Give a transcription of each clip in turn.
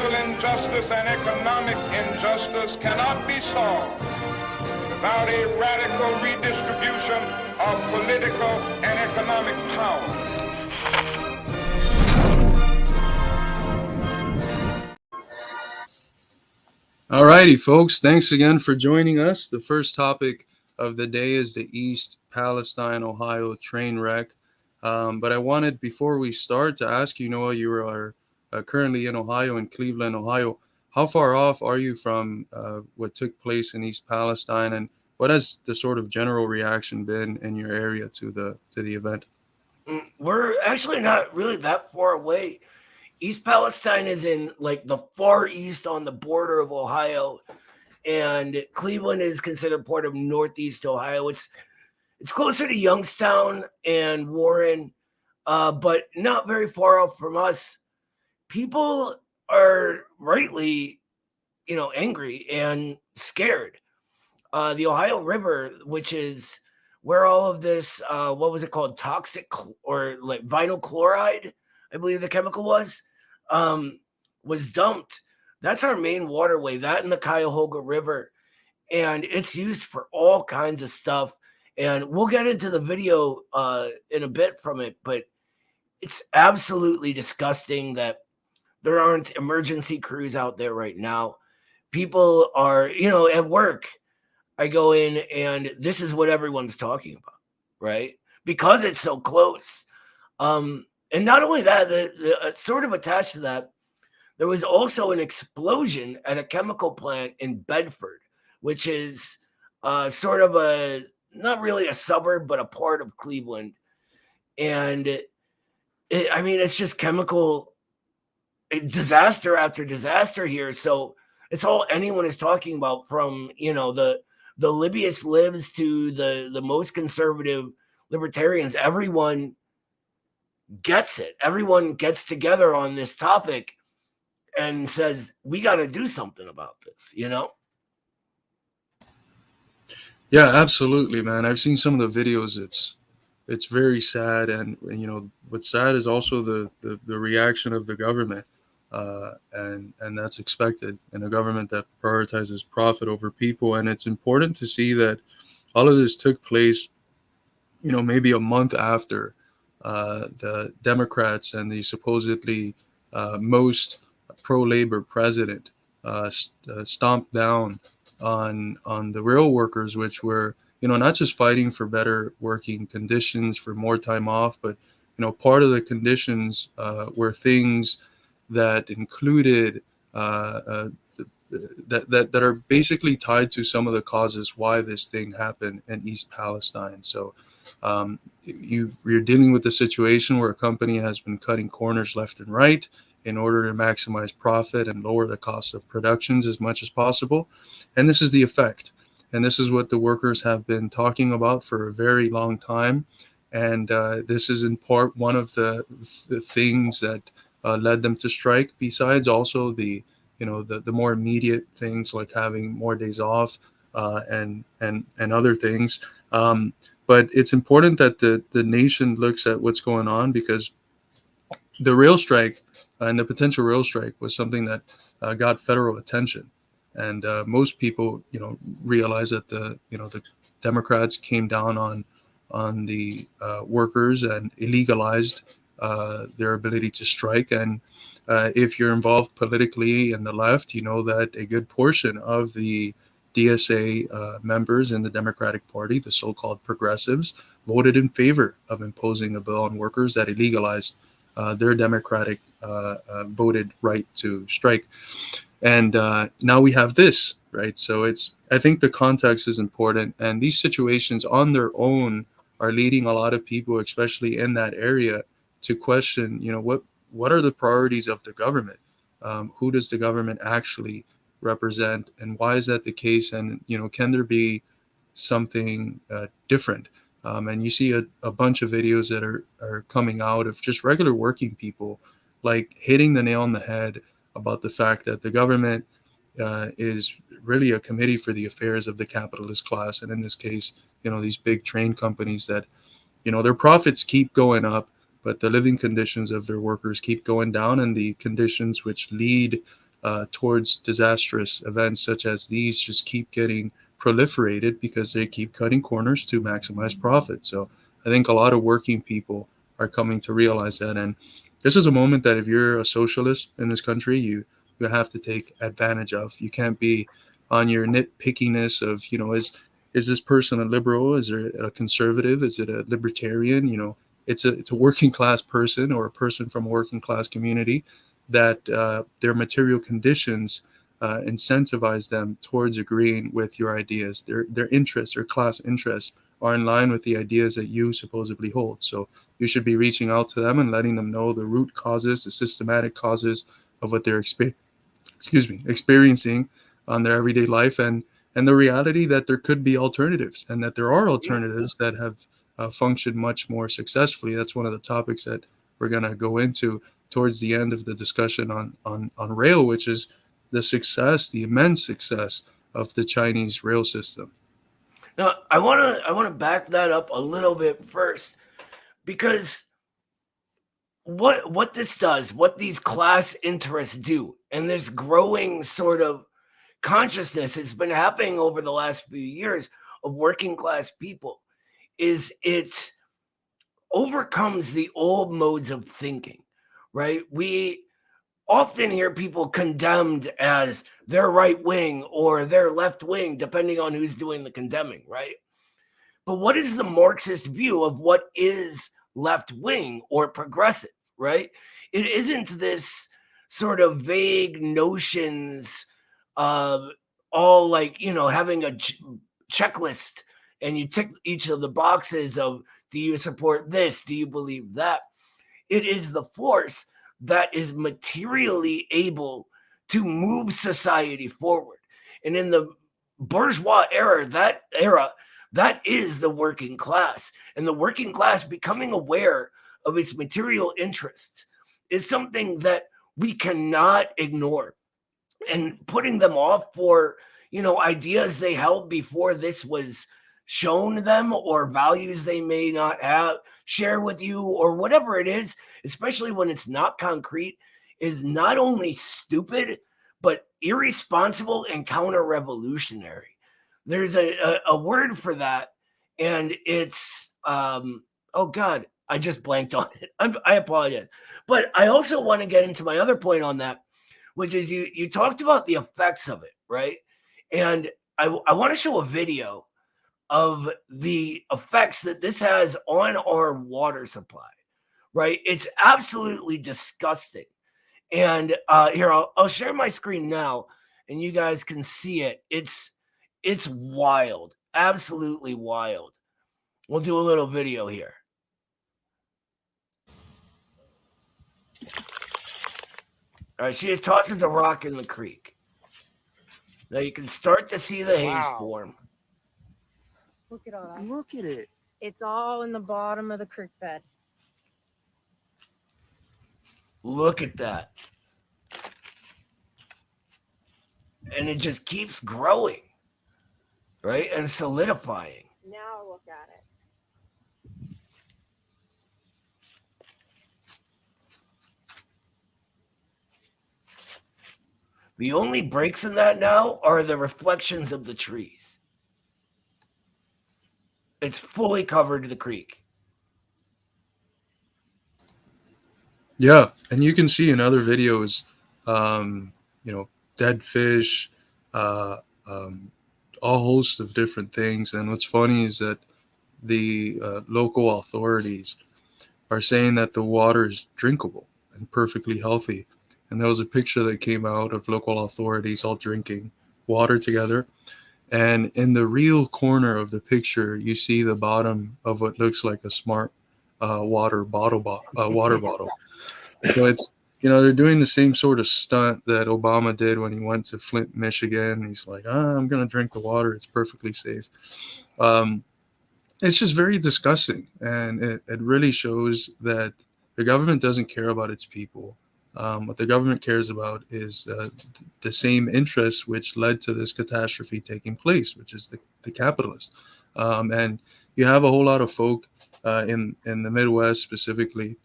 Social injustice and economic injustice cannot be solved without a radical redistribution of political and economic power. Alrighty, folks, thanks again for joining us. The first topic of the day is the East Palestine, Ohio train wreck. But I wanted, before we start, to ask you, Noah, you are currently in Ohio, in Cleveland, Ohio. How far off are you from what took place in East Palestine, and what has the sort of general reaction been in your area to the event? We're actually not really that far away. East Palestine is in like the far east on the border of Ohio, and Cleveland is considered part of Northeast Ohio. It's closer to Youngstown and Warren, but not very far off from us. People are rightly, angry and scared. The Ohio River, which is where all of this, what was it called, toxic or like vinyl chloride, I believe the chemical was dumped. That's our main waterway, that and the Cuyahoga River. And it's used for all kinds of stuff. And we'll get into the video in a bit from it, but it's absolutely disgusting that there aren't emergency crews out there right now. People are, at work, I go in and this is what everyone's talking about, right? Because it's so close. And not only that, sort of attached to that, there was also an explosion at a chemical plant in Bedford, which is sort of not really a suburb, but a part of Cleveland. And it's just chemical disaster after disaster here. So it's all anyone is talking about, from, the Libyist libs to the most conservative libertarians. Everyone gets it. Everyone gets together on this topic and says, we got to do something about this, Yeah, absolutely, man. I've seen some of the videos. It's very sad, and what's sad is also the reaction of the government, and that's expected in a government that prioritizes profit over people. And it's important to see that all of this took place, maybe a month after the Democrats and the supposedly most pro-labor president stomped down on the rail workers, which were, not just fighting for better working conditions, for more time off, but, part of the conditions were things that included that are basically tied to some of the causes why this thing happened in East Palestine. So you're dealing with a situation where a company has been cutting corners left and right in order to maximize profit and lower the cost of productions as much as possible. And this is the effect. And this is what the workers have been talking about for a very long time. And this is in part one of the things that led them to strike, besides also the more immediate things like having more days off and other things. But it's important that the nation looks at what's going on, because the rail strike and the potential rail strike was something that got federal attention. And most people, realize that the Democrats came down on the workers and illegalized their ability to strike. And if you're involved politically in the left, you know that a good portion of the DSA members in the Democratic Party, the so-called progressives, voted in favor of imposing a bill on workers that illegalized their democratic voted right to strike. And now we have this, right? So I think the context is important, and these situations on their own are leading a lot of people, especially in that area, to question, what are the priorities of the government? Who does the government actually represent, and why is that the case? And can there be something different? And you see a bunch of videos that are coming out of just regular working people, like hitting the nail on the head about the fact that the government is really a committee for the affairs of the capitalist class. And in this case, these big train companies that, their profits keep going up, but the living conditions of their workers keep going down, and the conditions which lead towards disastrous events such as these just keep getting proliferated because they keep cutting corners to maximize profit. So I think a lot of working people are coming to realize that. And this is a moment that if you're a socialist in this country, you have to take advantage of. You can't be on your nitpickiness of, is this person a liberal? Is it a conservative? Is it a libertarian? It's a working class person or a person from a working class community that their material conditions incentivize them towards agreeing with your ideas. Their interests, their class interests, are in line with the ideas that you supposedly hold. So you should be reaching out to them and letting them know the root causes, the systematic causes of what they're experiencing on their everyday life, and the reality that there could be alternatives and that there are alternatives that have functioned much more successfully. That's one of the topics that we're going to go into towards the end of the discussion on rail, which is the immense success of the Chinese rail system. Now, I want to back that up a little bit first, because what this does, what these class interests do, and this growing sort of consciousness has been happening over the last few years of working class people, is it overcomes the old modes of thinking, right? We often hear people condemned as they're right wing or they're left wing, depending on who's doing the condemning, right? But what is the Marxist view of what is left wing or progressive, right? It isn't this sort of vague notions of all like, having a checklist and you tick each of the boxes of, do you support this? Do you believe that? It is the force that is materially able to move society forward. And in the bourgeois era, that is the working class. And the working class becoming aware of its material interests is something that we cannot ignore. And putting them off for, ideas they held before this was shown them, or values they may not have share with you, or whatever it is, especially when it's not concrete, is not only stupid but irresponsible and counter-revolutionary. There's a word for that, and it's oh god, I just blanked on it. I apologize. But I also want to get into my other point on that, which is you talked about the effects of it, right? And I want to show a video of the effects that this has on our water supply, right? It's absolutely disgusting. And here, I'll share my screen now, and you guys can see it. It's wild, absolutely wild. We'll do a little video here. All right, she just tosses a rock in the creek. Now you can start to see the haze form. Look at all that. Look at it. It's all in the bottom of the creek bed. Look at that. And it just keeps growing, right? And solidifying. Now look at it. The only breaks in that now are the reflections of the trees. It's fully covered the creek. Yeah, and you can see in other videos, dead fish, all hosts of different things. And what's funny is that the local authorities are saying that the water is drinkable and perfectly healthy. And there was a picture that came out of local authorities all drinking water together. And in the real corner of the picture, you see the bottom of what looks like a smart water bottle. So it's, they're doing the same sort of stunt that Obama did when he went to Flint, Michigan. He's like, I'm going to drink the water. It's perfectly safe. It's just very disgusting. And it really shows that the government doesn't care about its people. What the government cares about is the same interests which led to this catastrophe taking place, which is the capitalists. And you have a whole lot of folk in the Midwest specifically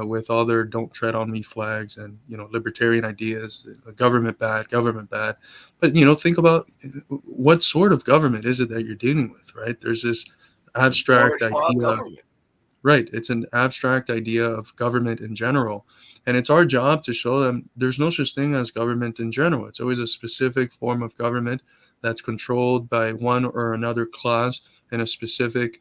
with all their "don't tread on me" flags and libertarian ideas, government bad, government bad. But think about what sort of government is it that you're dealing with, right? There's this abstract Bourgeois idea. government. Right. It's an abstract idea of government in general. And it's our job to show them there's no such thing as government in general. It's always a specific form of government that's controlled by one or another class in a specific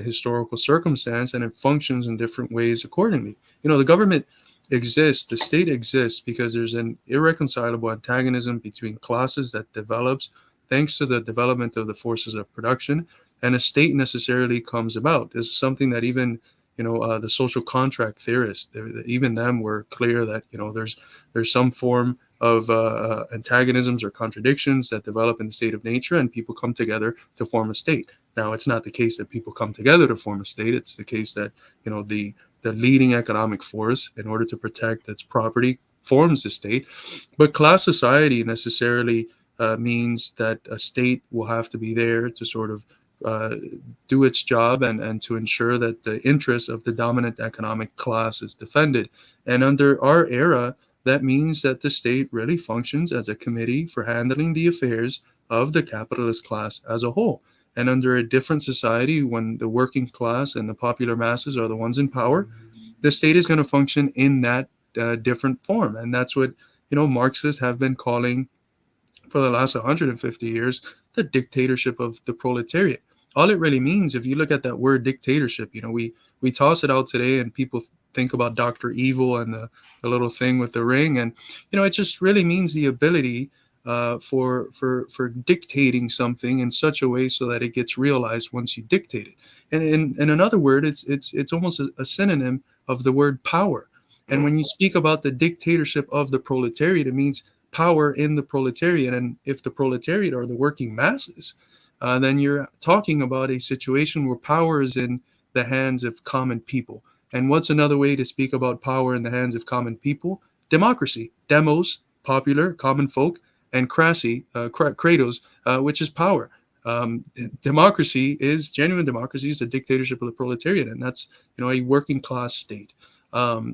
historical circumstance, and it functions in different ways accordingly. The government exists, the state exists because there's an irreconcilable antagonism between classes that develops thanks to the development of the forces of production, and a state necessarily comes about. This is something that even the social contract theorists, even them were clear that there's some form of antagonisms or contradictions that develop in the state of nature, and people come together to form a state. Now, it's not the case that people come together to form a state. It's the case that the leading economic force, in order to protect its property, forms the state. But class society necessarily means that a state will have to be there to sort of do its job and to ensure that the interests of the dominant economic class is defended. And under our era, that means that the state really functions as a committee for handling the affairs of the capitalist class as a whole. And under a different society, when the working class and the popular masses are the ones in power, the state is going to function in that different form. And that's what Marxists have been calling for the last 150 years the dictatorship of the proletariat. All it really means, if you look at that word dictatorship, we toss it out today and people think about Dr. Evil and the little thing with the ring. And, it just really means the ability for dictating something in such a way so that it gets realized once you dictate it. And in another word, it's almost a synonym of the word power. And when you speak about the dictatorship of the proletariat, it means power in the proletariat. And if the proletariat are the working masses, then you're talking about a situation where power is in the hands of common people. And what's another way to speak about power in the hands of common people? Democracy. Demos, popular, common folk, and kratos, which is power. Democracy is genuine democracy is the dictatorship of the proletariat, and that's a working class state.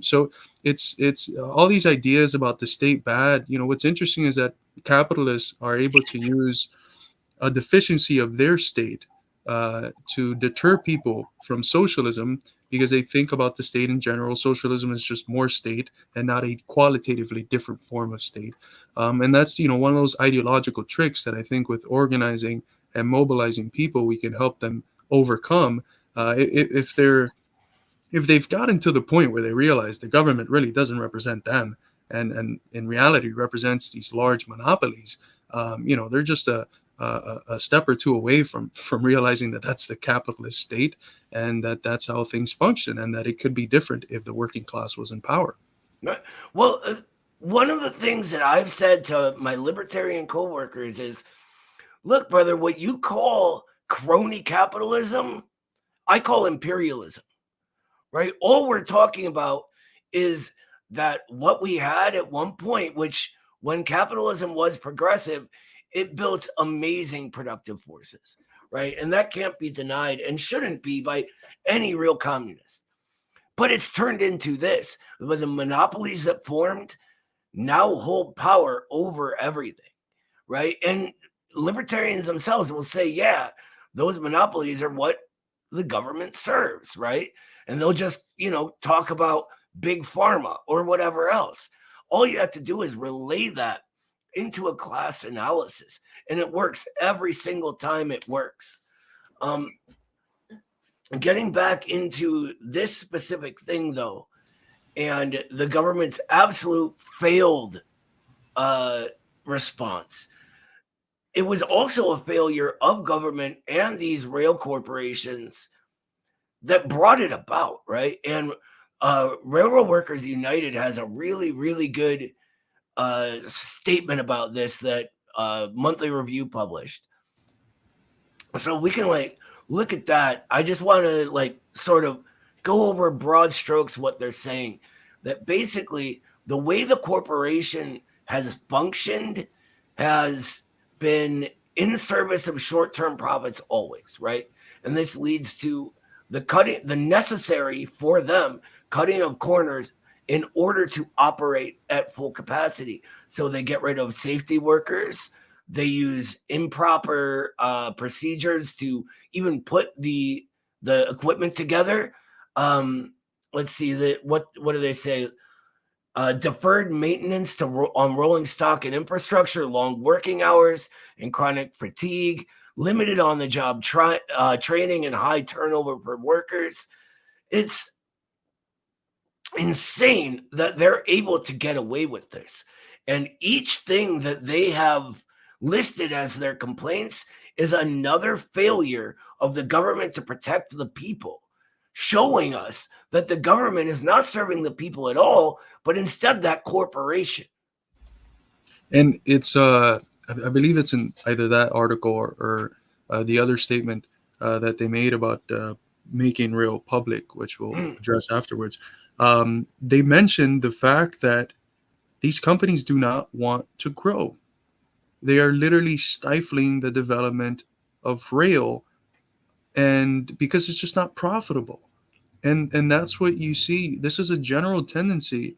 So it's all these ideas about the state bad. What's interesting is that capitalists are able to use a deficiency of their state to deter people from socialism, because they think about the state in general. Socialism is just more state and not a qualitatively different form of state. And that's one of those ideological tricks that I think with organizing and mobilizing people, we can help them overcome. If they've gotten to the point where they realize the government really doesn't represent them, and in reality represents these large monopolies, they're just a step or two away from realizing that that's the capitalist state, and that's how things function, and that it could be different if the working class was in power. Well, one of the things that I've said to my libertarian coworkers is, look, brother, what you call crony capitalism, I call imperialism, right? All we're talking about is that what we had at one point, which when capitalism was progressive, it built amazing productive forces, right? And that can't be denied and shouldn't be by any real communist. But it's turned into this, where the monopolies that formed now hold power over everything, right? And libertarians themselves will say, yeah, those monopolies are what the government serves, right? And they'll just, talk about big pharma or whatever else. All you have to do is relay that into a class analysis, and it works every single time. It works. Getting back into this specific thing, though, and the government's absolute failed response, it was also a failure of government and these rail corporations that brought it about, right? And Railroad Workers United has a really, really good statement about this that Monthly Review published. So we can look at that. I just want to sort of go over broad strokes what they're saying, that basically the way the corporation has functioned has been in service of short-term profits always, right? And this leads to the necessary for them cutting of corners in order to operate at full capacity. So they get rid of safety workers. They use improper procedures to even put the equipment together. Let's see, what do they say? Deferred maintenance on rolling stock and infrastructure, long working hours and chronic fatigue, limited on-the-job training, and high turnover for workers. It's insane that they're able to get away with this. And each thing that they have listed as their complaints is another failure of the government to protect the people, showing us that the government is not serving the people at all, but instead that corporation. And it's I believe it's in either that article or the other statement that they made about making rail public, which we'll address afterwards. They mentioned the fact that these companies do not want to grow. They are literally stifling the development of rail, and because it's just not profitable. And that's what you see. This is a general tendency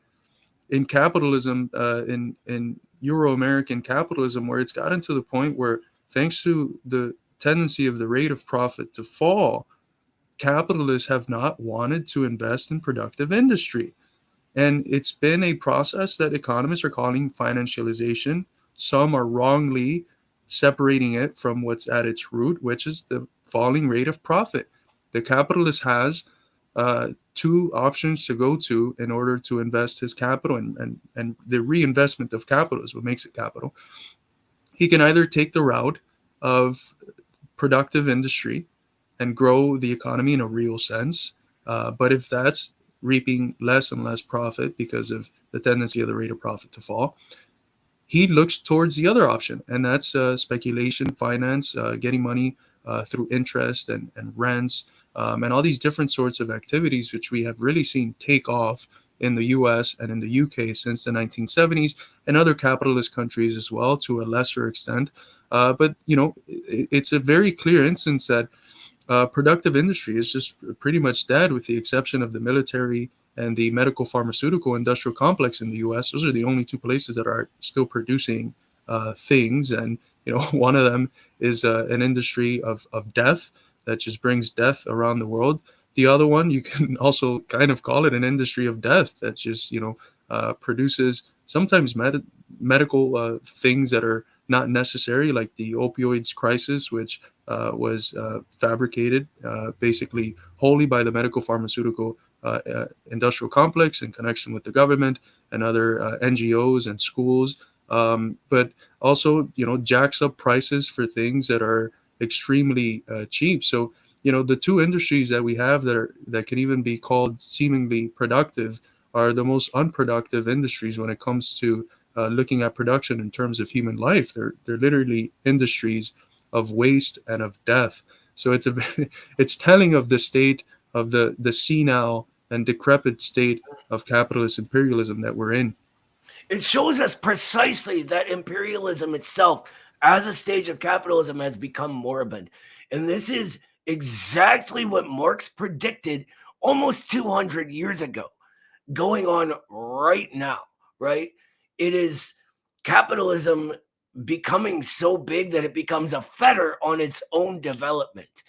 in capitalism, in Euro-American capitalism, where it's gotten to the point where, thanks to the tendency of the rate of profit to fall, capitalists have not wanted to invest in productive industry. And it's been a process that economists are calling financialization. Some are wrongly separating it from what's at its root, which is the falling rate of profit. The capitalist has two options to go to in order to invest his capital, and the reinvestment of capital is what makes it capital. He can either take the route of productive industry and grow the economy in a real sense, but if that's reaping less and less profit because of the tendency of the rate of profit to fall, he looks towards the other option, and that's speculation, finance, getting money through interest and rents, and all these different sorts of activities, which we have really seen take off in the US and in the UK since the 1970s, and other capitalist countries as well to a lesser extent. But, it's a very clear instance that productive industry is just pretty much dead, with the exception of the military and the medical pharmaceutical industrial complex in the US. Those are the only two places that are still producing things. And, one of them is an industry of death that just brings death around the world. The other one, you can also kind of call it an industry of death that just, produces sometimes medical things that are not necessary, like the opioids crisis, which was fabricated basically wholly by the medical pharmaceutical industrial complex in connection with the government and other NGOs and schools, but also, jacks up prices for things that are extremely cheap. So, the two industries that we have that can even be called seemingly productive are the most unproductive industries when it comes to looking at production in terms of human life. They're literally industries of waste and of death. So it's telling of the state of the senile and decrepit state of capitalist imperialism that we're in. It shows us precisely that imperialism itself, as a stage of capitalism, has become moribund. And this is exactly what Marx predicted almost 200 years ago, going on right now, right? It is capitalism becoming so big that it becomes a fetter on its own development,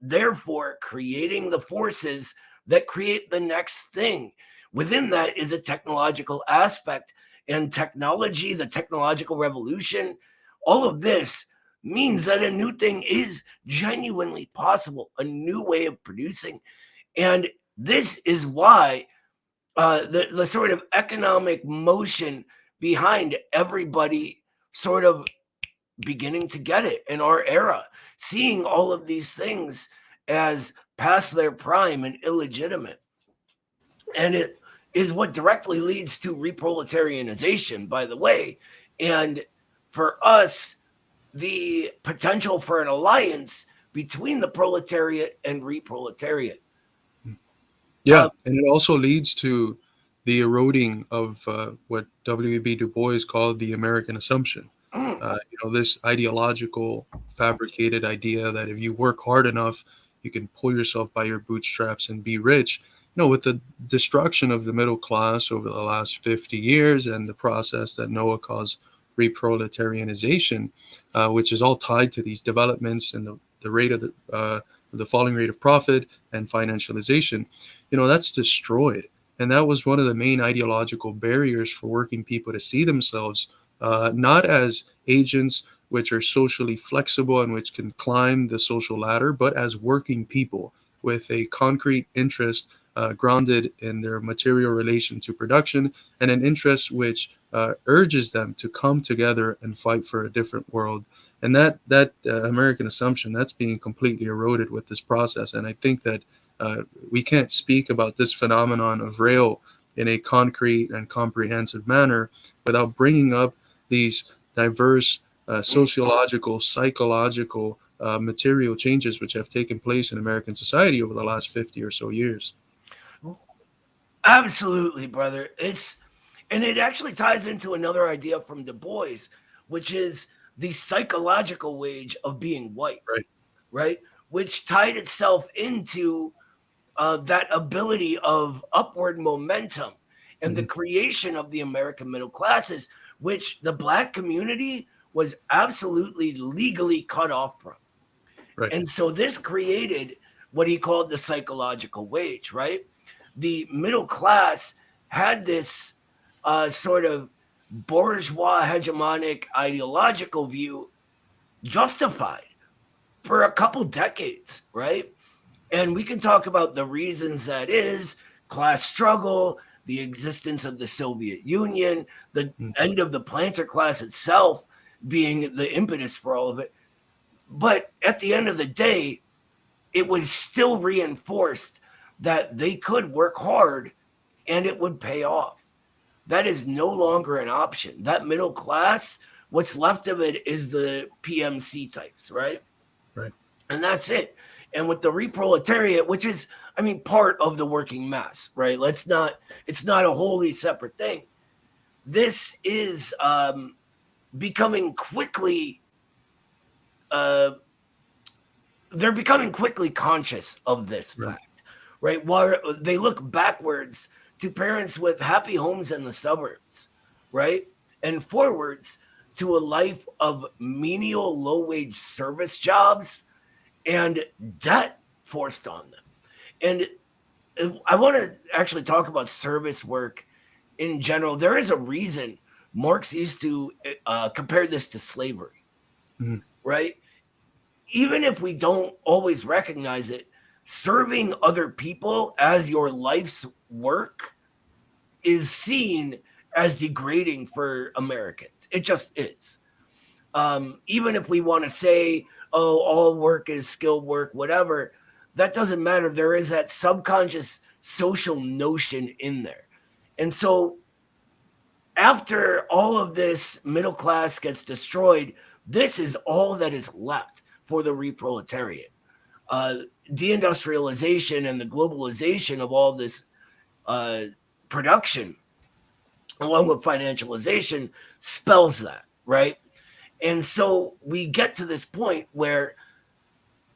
therefore creating the forces that create the next thing. Within that is a technological aspect, and technology, the technological revolution, all of this means that a new thing is genuinely possible, a new way of producing. And this is why the sort of economic motion behind everybody sort of beginning to get it in our era, seeing all of these things as past their prime and illegitimate. And it is what directly leads to reproletarianization, by the way. And for us, the potential for an alliance between the proletariat and reproletariat. Yeah, and it also leads to the eroding of what W.E.B. Du Bois called the American assumption. This ideological, fabricated idea that if you work hard enough, you can pull yourself by your bootstraps and be rich. with the destruction of the middle class over the last 50 years and the process that Noah calls reproletarianization, which is all tied to these developments and the rate of the falling rate of profit and financialization, that's destroyed. And that was one of the main ideological barriers for working people to see themselves not as agents which are socially flexible and which can climb the social ladder, but as working people with a concrete interest grounded in their material relation to production, and an interest which urges them to come together and fight for a different world. And that American assumption, that's being completely eroded with this process. And I think that we can't speak about this phenomenon of rail in a concrete and comprehensive manner without bringing up these diverse sociological, psychological, material changes which have taken place in American society over the last 50 or so years. Absolutely, brother. And it actually ties into another idea from Du Bois, which is the psychological wage of being white, Right. right? Which tied itself into that ability of upward momentum and the creation of the American middle classes, which the Black community was absolutely legally cut off from. Right. And so this created what he called the psychological wage, right? The middle class had this sort of bourgeois hegemonic ideological view justified for a couple decades, right? And we can talk about the reasons that is class struggle, the existence of the Soviet Union, the end of the planter class itself being the impetus for all of it. But at the end of the day, it was still reinforced that they could work hard and it would pay off. That is no longer an option. That middle class, what's left of it is the PMC types, right? Right. And that's it. And with the reproletariat, which is, I mean, part of the working mass, right? It's not a wholly separate thing. This is becoming quickly, they're becoming quickly conscious of this fact, right? While they look backwards to parents with happy homes in the suburbs, right? And forwards to a life of menial low-wage service jobs and debt forced on them. And I want to actually talk about service work in general. There is a reason Marx used to compare this to slavery, right? Even if we don't always recognize it, serving other people as your life's work is seen as degrading for Americans. It just is. Even if we want to say, oh, all work is skilled work, whatever, that doesn't matter. There is that subconscious social notion in there. And so after all of this middle class gets destroyed, this is all that is left for the reproletariat. Deindustrialization and the globalization of all this production, along with financialization, spells that, right? And so we get to this point where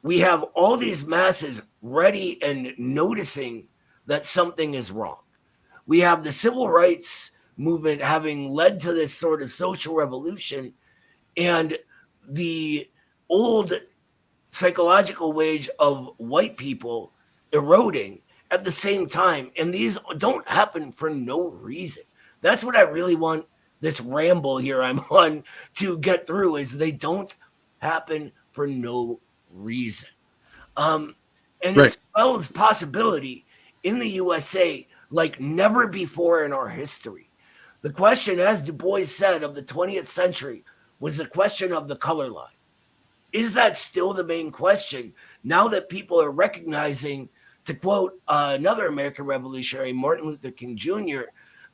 we have all these masses ready and noticing that something is wrong. We have the civil rights movement having led to this sort of social revolution, and the old psychological wage of white people eroding at the same time. And these don't happen for no reason. That's what I really want this ramble here I'm on to get through, is they don't happen for no reason. And it spells possibility in the USA like never before in our history. The question, as Du Bois said, of the 20th century was the question of the color line. Is that still the main question now that people are recognizing, to quote another American revolutionary, Martin Luther King Jr.,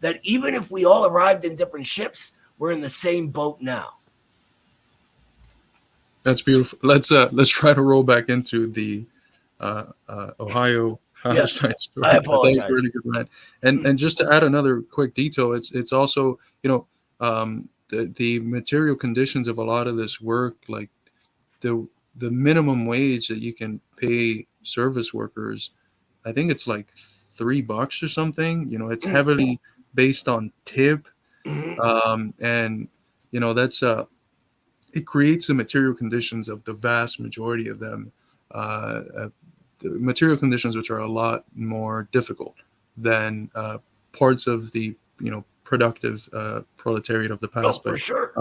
that even if we all arrived in different ships, we're in the same boat now? That's beautiful. Let's try to roll back into the Ohio Palestine story. I apologize. That was really good, man. And just to add another quick detail, it's also the material conditions of a lot of this work, like the minimum wage that you can pay service workers, I think it's like $3 or something. It's heavily based on tip, and that's it creates the material conditions of the vast majority of them, the material conditions which are a lot more difficult than parts of the productive proletariat of the Oh, past. for But sure.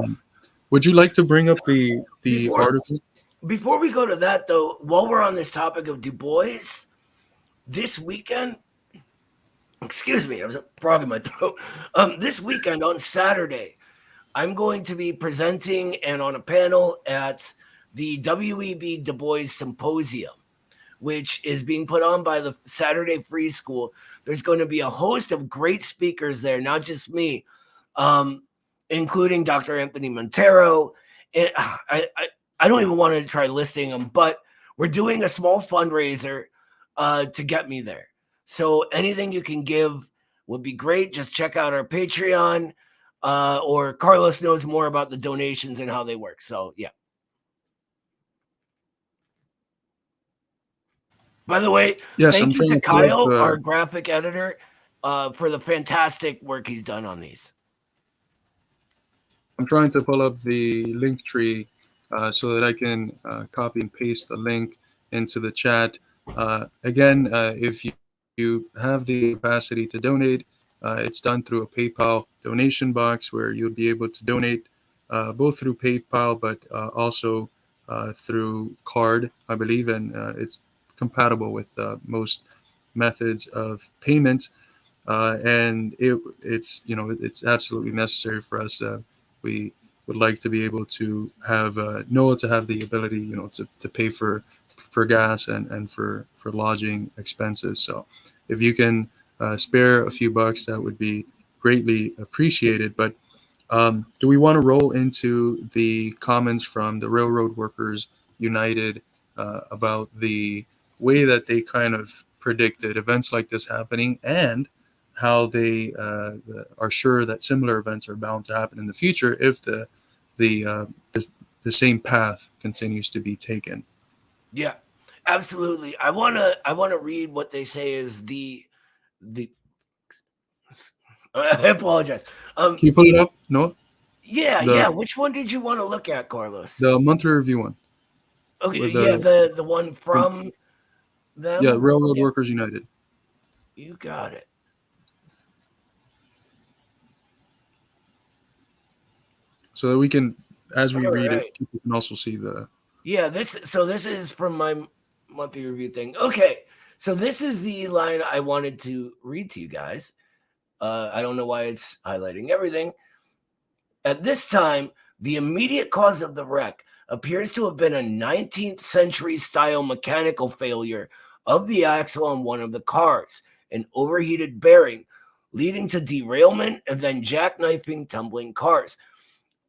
would you like to bring up the article? Before we go to that, though, while we're on this topic of Du Bois, this weekend, excuse me, I was a frog in my throat. This weekend on Saturday, I'm going to be presenting and on a panel at the W.E.B. Du Bois Symposium, which is being put on by the Saturday Free School. There's going to be a host of great speakers there, not just me, including Dr. Anthony Montero. And I don't even want to try listing them, but we're doing a small fundraiser to get me there. So anything you can give would be great. Just check out our Patreon, or Carlos knows more about the donations and how they work. So yeah. By the way, Yes, thank I'm you trying to to pull Kyle, up our graphic editor, for the fantastic work he's done on these. I'm trying to pull up the link tree so that I can copy and paste the link into the chat. Again, if you have the capacity to donate, it's done through a PayPal donation box where you'll be able to donate both through PayPal, but also through card, I believe, and it's compatible with most methods of payment. And it's absolutely necessary for us. We would like to be able to have Noah to have the ability, to pay for gas and for lodging expenses. So if you can spare a few bucks, that would be greatly appreciated. But do we want to roll into the comments from the Railroad Workers United about the way that they kind of predicted events like this happening, and how they are sure that similar events are bound to happen in the future if the same path continues to be taken? Yeah, absolutely. I wanna read what they say is the. I apologize. Can you pull it up, Noah? Yeah. Which one did you want to look at, Carlos? The monthly review one. Okay, With yeah, the one from them. Yeah, Railroad Workers United. You got it. So that we can, as we read Alright. it, people can also see the. Yeah, this is from my monthly review thing. Okay, so this is the line I wanted to read to you guys. I don't know why it's highlighting everything. At this time, the immediate cause of the wreck appears to have been a 19th century style mechanical failure of the axle on one of the cars, an overheated bearing, leading to derailment and then jackknifing tumbling cars.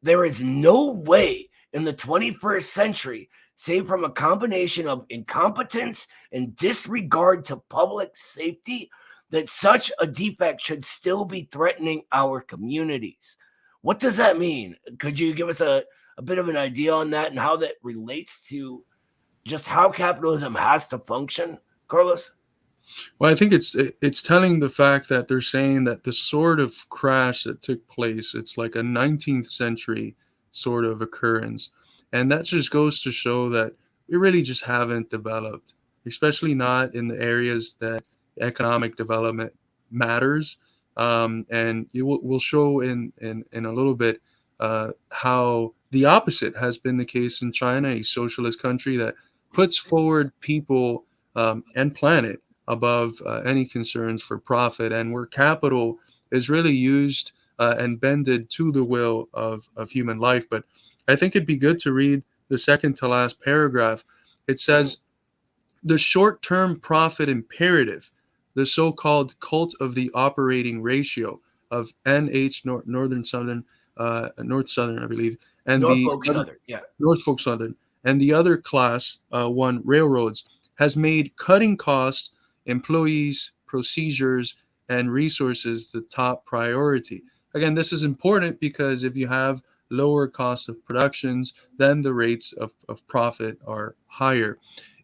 There is no way in the 21st century, save from a combination of incompetence and disregard to public safety, that such a defect should still be threatening our communities. What does that mean? Could you give us a bit of an idea on that and how that relates to just how capitalism has to function, Carlos? Well, I think it's telling the fact that they're saying that the sort of crash that took place, it's like a 19th century sort of occurrence, and that just goes to show that we really just haven't developed, especially not in the areas that economic development matters. And we'll show in a little bit how the opposite has been the case in China, a socialist country that puts forward people and planet above any concerns for profit, and where capital is really used and bended to the will of human life. But I think it'd be good to read the second to last paragraph. It says, the short-term profit imperative, the so-called cult of the operating ratio of NH, Northern Southern, North Southern, I believe, and the Norfolk Southern, yeah. Norfolk Southern, and the other class one railroads, has made cutting costs, employees, procedures, and resources the top priority. Again, this is important because if you have lower costs of productions, then the rates of profit are higher.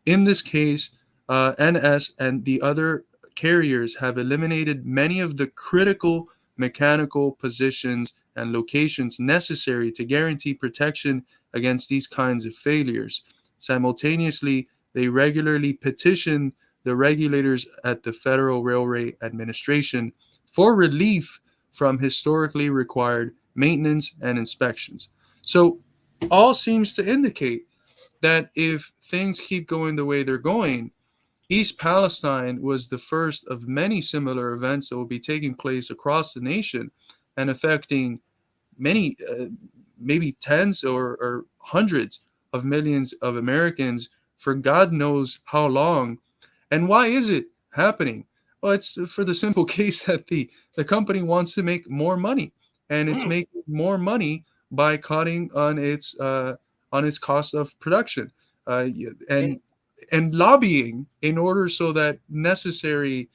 In this case, NS and the other carriers have eliminated many of the critical mechanical positions and locations necessary to guarantee protection against these kinds of failures. Simultaneously, they regularly petition the regulators at the Federal Railway Administration for relief from historically required maintenance and inspections. So, all seems to indicate that if things keep going the way they're going, East Palestine was the first of many similar events that will be taking place across the nation and affecting many, maybe tens or hundreds of millions of Americans for God knows how long. And why is it happening? Well, it's for the simple case that the company wants to make more money, and it's Mm. making more money by cutting on its cost of production, And and lobbying in order so that necessary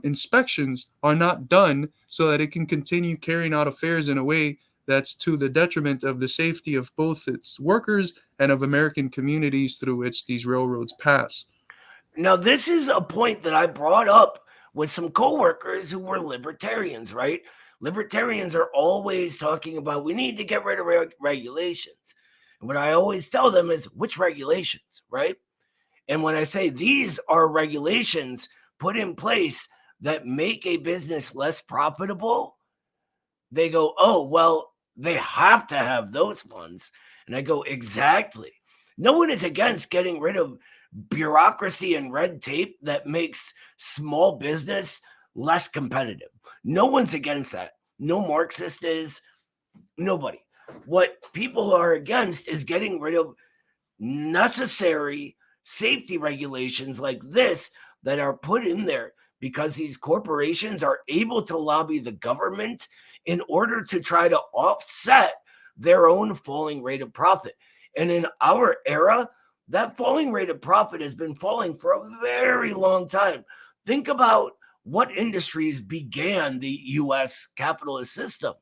inspections are not done, so that it can continue carrying out affairs in a way that's to the detriment of the safety of both its workers and of American communities through which these railroads pass. now this is a point that I brought up with some coworkers who were libertarians, right? Libertarians are always talking about we need to get rid of regulations. And what I always tell them is which regulations, right? And when I say these are regulations put in place that make a business less profitable, they go, oh, well, they have to have those funds. And I go, exactly. No one is against getting rid of bureaucracy and red tape that makes small business less competitive. No one's against that. No Marxist is, nobody. What people are against is getting rid of necessary safety regulations like this that are put in there because these corporations are able to lobby the government in order to try to offset their own falling rate of profit. And in our era, that falling rate of profit has been falling for a very long time. Think about what industries began the US capitalist system: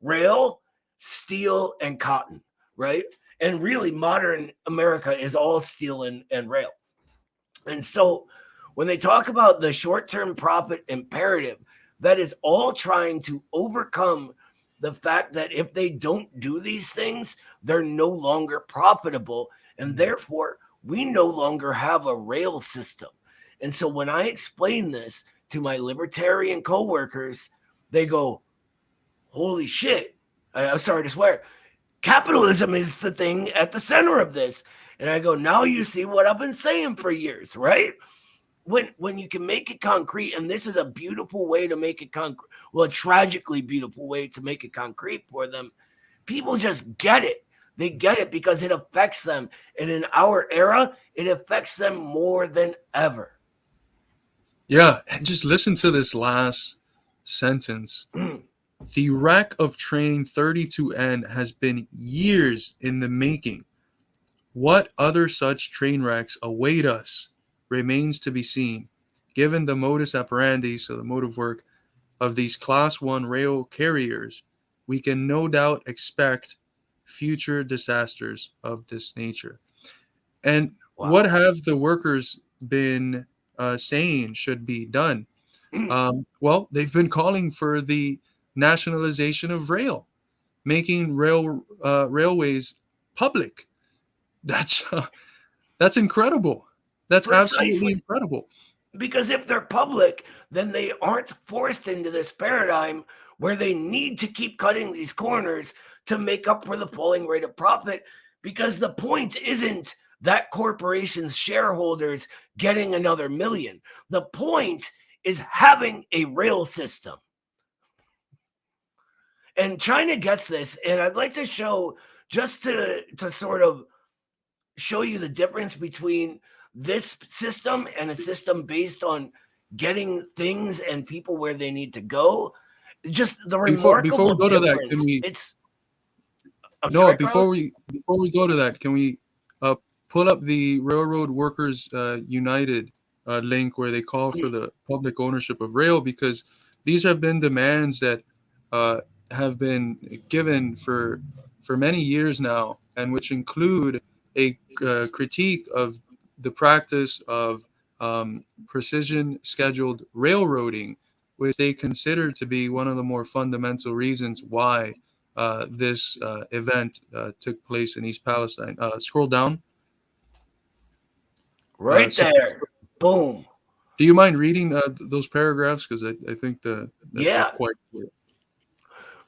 rail, steel, and cotton, right? And really, modern America is all steel and rail. And so, when they talk about the short term profit imperative, that is all trying to overcome the fact that if they don't do these things, they're no longer profitable. And therefore, we no longer have a rail system. And so, when I explain this to my libertarian coworkers, they go, holy shit. I'm sorry to swear. Capitalism is the thing at the center of this. And I go, now you see what I've been saying for years, right? When you can make it concrete, and this is a beautiful way to make it concrete, well, a tragically beautiful way to make it concrete for them, people just get it. They get it because it affects them. And in our era, it affects them more than ever. Yeah, and just listen to this last sentence. The wreck of Train 32N has been years in the making. What other such train wrecks await us remains to be seen, given the modus operandi, so the mode of work, of these Class 1 rail carriers. We can no doubt expect future disasters of this nature. And Wow. what have the workers been saying should be done? Well, they've been calling for the nationalization of rail, making railways public. That's that's incredible. That's absolutely Precisely. incredible. Because if they're public, then they aren't forced into this paradigm where they need to keep cutting these corners to make up for the falling rate of profit. Because the point isn't that corporations' shareholders getting another million. The point is having a rail system. And China gets this. And I'd like to show, just to sort of show you the difference between this system and a system based on getting things and people where they need to go. Just the Before we remarkable go to that, can difference. we It's I'm no sorry, Carlos. before we go to that, can we uh, pull up the Railroad Workers United link where they call for the public ownership of rail, because these have been demands that uh, have been given for many years now, and which include a critique of the practice of precision scheduled railroading, which they consider to be one of the more fundamental reasons why this event took place in East Palestine. Scroll down. Right So, there. Boom. do you mind reading those paragraphs? Because I think that they're Yeah. quite clear.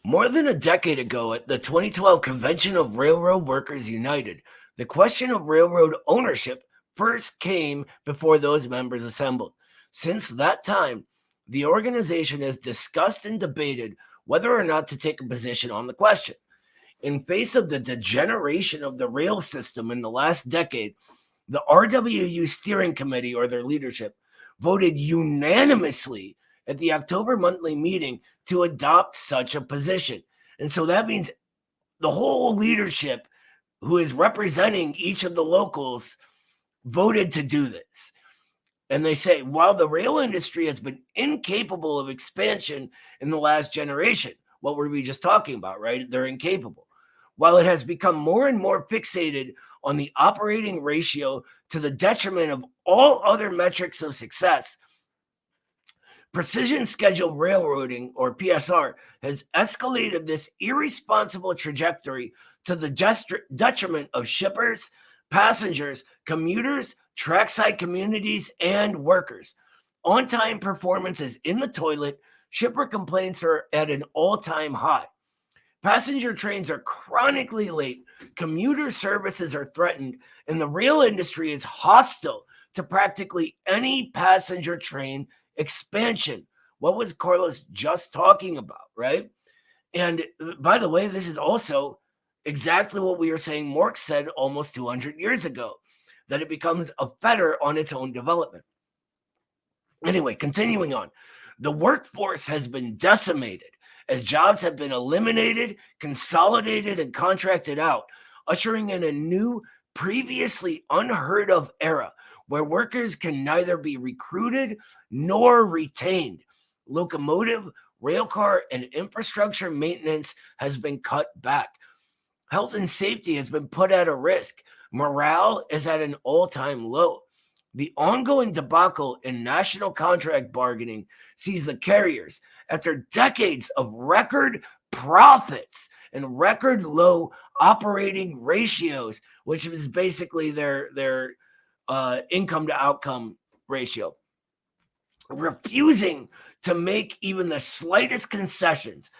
More than a decade ago, at the 2012 Convention of Railroad Workers United, the question of railroad ownership first came before those members assembled. Since that time, the organization has discussed and debated whether or not to take a position on the question. In face of the degeneration of the rail system in the last decade, the RWU Steering Committee, or their leadership, voted unanimously at the October monthly meeting to adopt such a position. And so that means the whole leadership, who is representing each of the locals, voted to do this. And they say, while the rail industry has been incapable of expansion in the last generation, what were we just talking about, right? They're incapable. While it has become more and more fixated on the operating ratio to the detriment of all other metrics of success, precision scheduled railroading, or PSR, has escalated this irresponsible trajectory to the detriment of shippers, passengers, commuters, trackside communities, and workers. On-time performance is in the toilet. Shipper complaints are at an all-time high. Passenger trains are chronically late. Commuter services are threatened, and the rail industry is hostile to practically any passenger train expansion. What was Carlos just talking about, right? And by the way, this is also exactly what we were saying Marx said almost 200 years ago, that it becomes a fetter on its own development. Anyway, continuing on, the workforce has been decimated as jobs have been eliminated, consolidated, and contracted out, ushering in a new, previously unheard of era where workers can neither be recruited nor retained. Locomotive, railcar, and infrastructure maintenance has been cut back. Health and safety has been put at a risk. Morale is at an all-time low. The ongoing debacle in national contract bargaining sees the carriers, after decades of record profits and record low operating ratios, which is basically their income to outcome ratio, refusing to make even the slightest concessions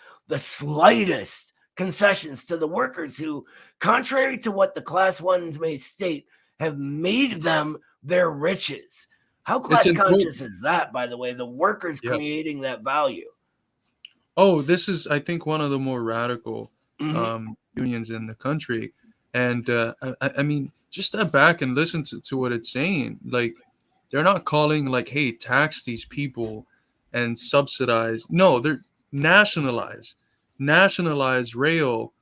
to the workers who, contrary to what the class ones may state, have made them their riches. How class conscious is that, by the way? The workers creating that value. Oh, this is, I think, one of the more radical unions in the country. And I mean, just step back and listen to what it's saying. Like, they're not calling like, hey, tax these people and subsidize. No, they're nationalize rail,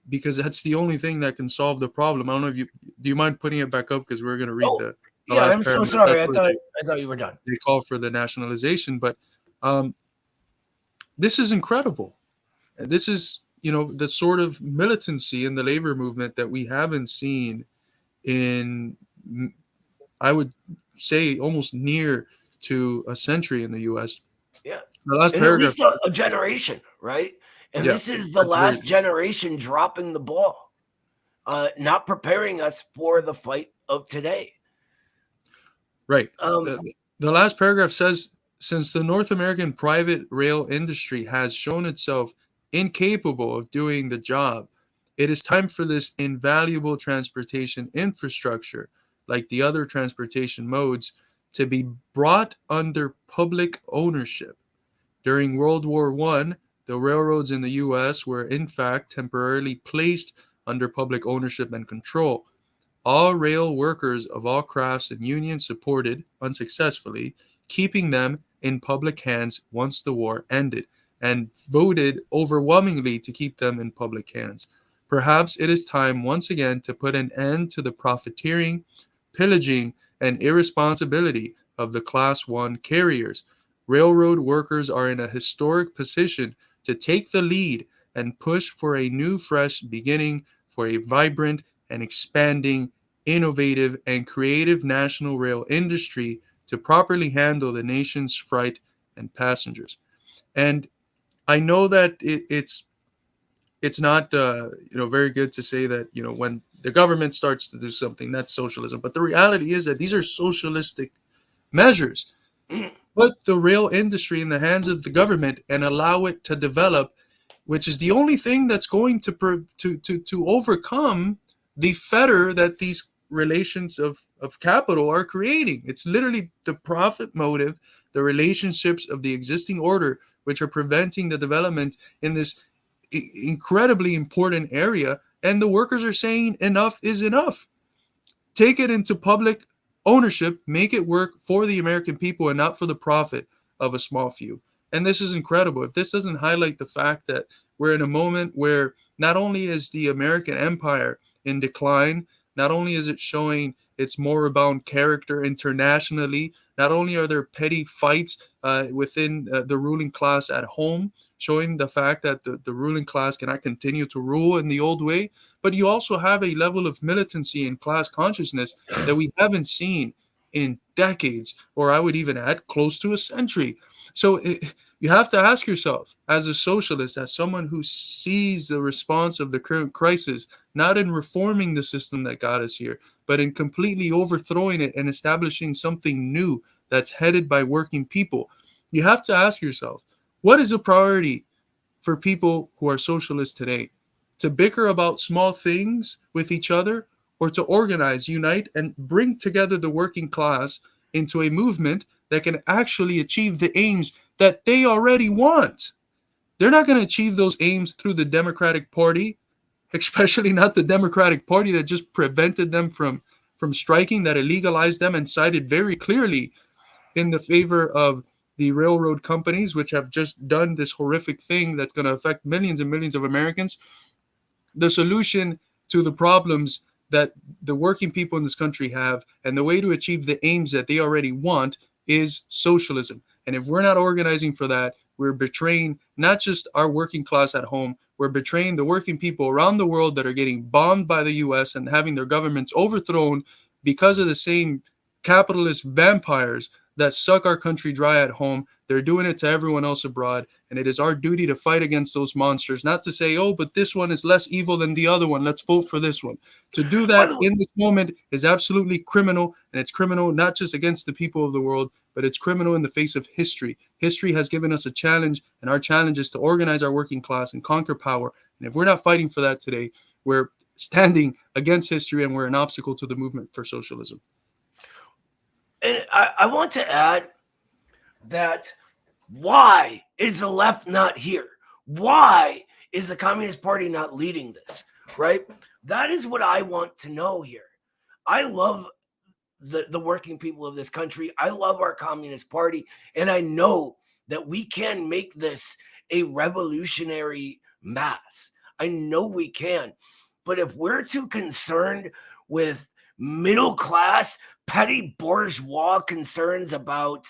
because that's the only thing that can solve the problem. I don't know if do you mind putting it back up, because we're going to read the last I'm paragraph. so sorry. I thought you were done. They call for the nationalization, but this is incredible. This is, the sort of militancy in the labor movement that we haven't seen in, I would say, almost near to a century in the U.S. Yeah. The last and paragraph. At least a generation, right? And this is the last generation dropping the ball, not preparing us for the fight of today. Right. The last paragraph says, since the North American private rail industry has shown itself incapable of doing the job, it is time for this invaluable transportation infrastructure, like the other transportation modes, to be brought under public ownership. During World War I, the railroads in the U.S. were in fact temporarily placed under public ownership and control. All rail workers of all crafts and unions supported, unsuccessfully, keeping them in public hands once the war ended, and voted overwhelmingly to keep them in public hands. Perhaps it is time once again to put an end to the profiteering, pillaging, and irresponsibility of the Class 1 carriers. Railroad workers are in a historic position to take the lead and push for a new, fresh beginning for a vibrant and expanding innovative, and creative national rail industry to properly handle the nation's freight and passengers. And I know that it's not very good to say that when the government starts to do something, that's socialism. But the reality is that these are socialistic measures. Put the rail industry in the hands of the government and allow it to develop, which is the only thing that's going to overcome the fetter that these relations of capital are creating. It's literally the profit motive, the relationships of the existing order, which are preventing the development in this incredibly important area. And the workers are saying enough is enough. Take it into public ownership, make it work for the American people and not for the profit of a small few. And this is incredible. If this doesn't highlight the fact that we're in a moment where not only is the American empire in decline, not only is it showing its moribund character internationally, not only are there petty fights within the ruling class at home, showing the fact that the ruling class cannot continue to rule in the old way, but you also have a level of militancy and class consciousness that we haven't seen in decades, or I would even add close to a century. So you have to ask yourself, as a socialist, as someone who sees the response of the current crisis, not in reforming the system that got us here, but in completely overthrowing it and establishing something new that's headed by working people. You have to ask yourself, what is a priority for people who are socialists today? To bicker about small things with each other, or to organize, unite, and bring together the working class into a movement that can actually achieve the aims that they already want? They're not going to achieve those aims through the Democratic Party, especially not the Democratic Party that just prevented them from striking, that illegalized them and sided very clearly in the favor of the railroad companies, which have just done this horrific thing that's going to affect millions and millions of Americans. The solution to the problems that the working people in this country have and the way to achieve the aims that they already want is socialism. And if we're not organizing for that, we're betraying not just our working class at home, we're betraying the working people around the world that are getting bombed by the US and having their governments overthrown because of the same capitalist vampires that suck our country dry at home. They're doing it to everyone else abroad. And it is our duty to fight against those monsters, not to say, oh, but this one is less evil than the other one, let's vote for this one. To do that in this moment is absolutely criminal. And it's criminal not just against the people of the world, but it's criminal in the face of history. History has given us a challenge, and our challenge is to organize our working class and conquer power. And if we're not fighting for that today, we're standing against history and we're an obstacle to the movement for socialism. And I want to add that why is the left not here? Why is the Communist Party not leading this, right? That is what I want to know here. I love the working people of this country. I love our Communist Party, and I know that we can make this a revolutionary mass. I know we can. But if we're too concerned with middle class, petty bourgeois concerns about,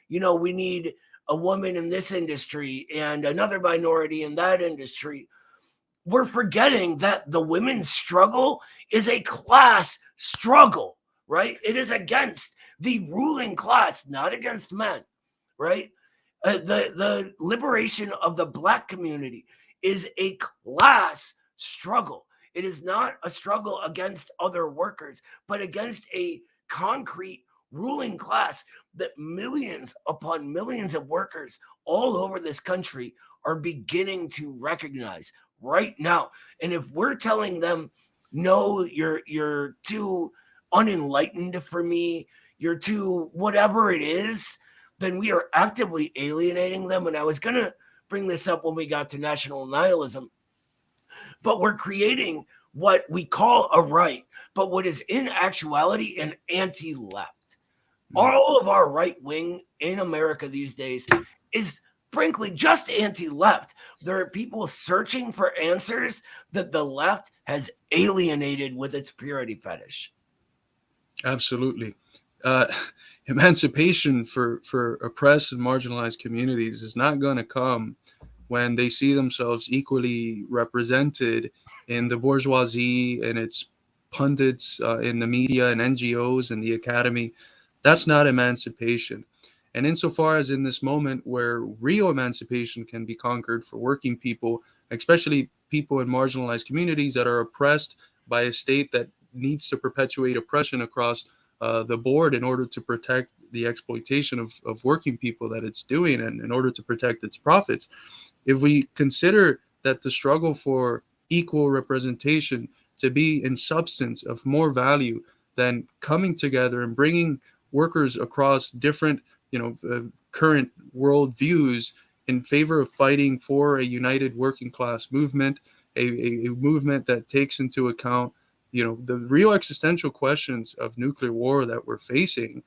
we need a woman in this industry and another minority in that industry, we're forgetting that the women's struggle is a class struggle, right? It is against the ruling class, not against men, right? The liberation of the Black community is a class struggle. It is not a struggle against other workers, but against a concrete ruling class that millions upon millions of workers all over this country are beginning to recognize right now. And if we're telling them, no, you're too unenlightened for me, you're too whatever it is, then we are actively alienating them. And I was going to bring this up when we got to national nihilism, but we're creating what we call a right, but what is in actuality an anti-left. All of our right wing in America these days is frankly just anti-left. There are people searching for answers that the left has alienated with its purity fetish. Absolutely. Emancipation for oppressed and marginalized communities is not going to come when they see themselves equally represented in the bourgeoisie and its pundits in the media and NGOs and the academy. That's not emancipation. And insofar as in this moment where real emancipation can be conquered for working people, especially people in marginalized communities that are oppressed by a state that needs to perpetuate oppression across the board in order to protect the exploitation of working people that it's doing, and in order to protect its profits. If we consider that the struggle for equal representation to be in substance of more value than coming together and bringing workers across different, current world views in favor of fighting for a united working class movement, a movement that takes into account, the real existential questions of nuclear war that we're facing,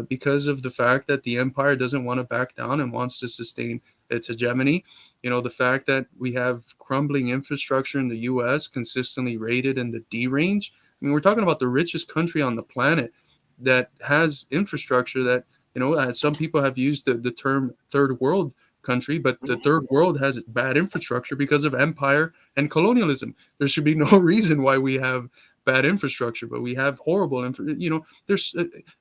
because of the fact that the empire doesn't want to back down and wants to sustain its hegemony. The fact that we have crumbling infrastructure in the U.S. consistently rated in the D range. I mean, we're talking about the richest country on the planet that has infrastructure that, some people have used the term third world country, but the third world has bad infrastructure because of empire and colonialism. There should be no reason why we have bad infrastructure, but we have horrible there's